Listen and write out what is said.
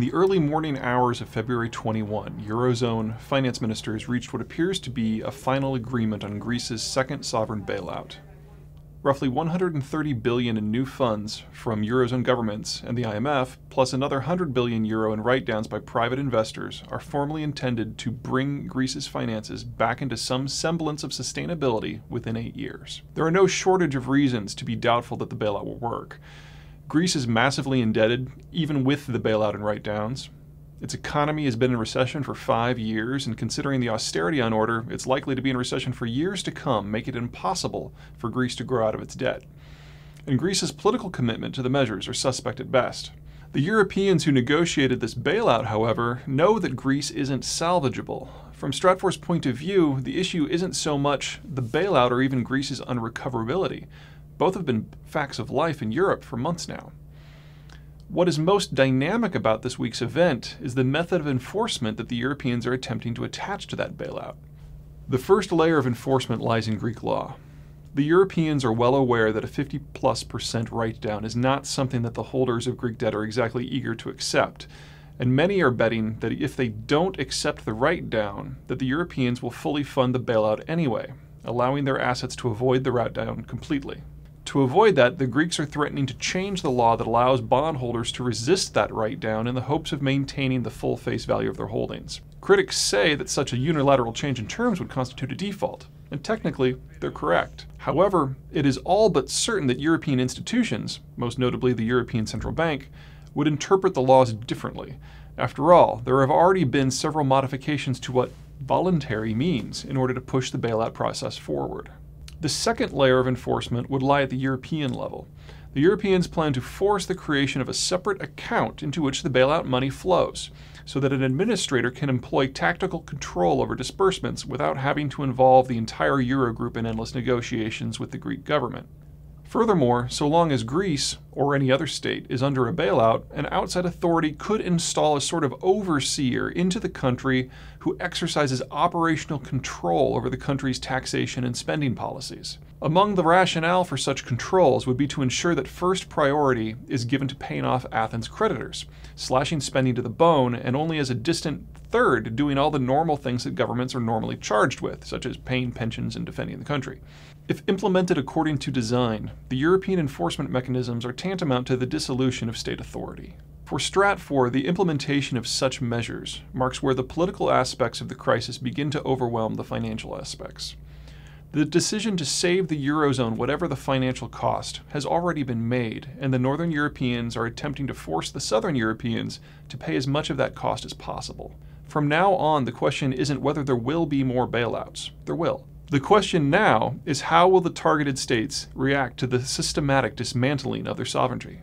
the early morning hours of February 21, eurozone finance ministers reached what appears to be a final agreement on Greece's second sovereign bailout. Roughly 130 billion in new funds from eurozone governments and the IMF, plus another 100 billion euro in write-downs by private investors, are formally intended to bring Greece's finances back into some semblance of sustainability within 8 years. There are no shortage of reasons to be doubtful that the bailout will work. Greece is massively indebted, even with the bailout and write-downs. Its economy has been in recession for 5 years, and considering the austerity on order, it's likely to be in recession for years to come, making it impossible for Greece to grow out of its debt. And Greece's political commitment to the measures are suspect at best. The Europeans who negotiated this bailout, however, know that Greece isn't salvageable. From Stratfor's point of view, the issue isn't so much the bailout or even Greece's unrecoverability. Both have been facts of life in Europe for months now. What is most dynamic about this week's event is the method of enforcement that the Europeans are attempting to attach to that bailout. The first layer of enforcement lies in Greek law. The Europeans are well aware that a 50+% write-down is not something that the holders of Greek debt are exactly eager to accept, and many are betting that if they don't accept the write-down, that the Europeans will fully fund the bailout anyway, allowing their assets to avoid the write-down completely. To avoid that, the Greeks are threatening to change the law that allows bondholders to resist that write-down in the hopes of maintaining the full face value of their holdings. Critics say that such a unilateral change in terms would constitute a default, and technically, they're correct. However, it is all but certain that European institutions, most notably the European Central Bank, would interpret the laws differently. After all, there have already been several modifications to what voluntary means in order to push the bailout process forward. The second layer of enforcement would lie at the European level. The Europeans plan to force the creation of a separate account into which the bailout money flows, so that an administrator can employ tactical control over disbursements without having to involve the entire Eurogroup in endless negotiations with the Greek government. Furthermore, so long as Greece, or any other state, is under a bailout, an outside authority could install a sort of overseer into the country who exercises operational control over the country's taxation and spending policies. Among the rationale for such controls would be to ensure that first priority is given to paying off Athens' creditors, slashing spending to the bone, and only as a distant third doing all the normal things that governments are normally charged with, such as paying pensions and defending the country. If implemented according to design, the European enforcement mechanisms are tantamount to the dissolution of state authority. For Stratfor, the implementation of such measures marks where the political aspects of the crisis begin to overwhelm the financial aspects. The decision to save the eurozone, whatever the financial cost, has already been made, and the Northern Europeans are attempting to force the Southern Europeans to pay as much of that cost as possible. From now on, the question isn't whether there will be more bailouts. There will. The question now is how will the targeted states react to the systematic dismantling of their sovereignty?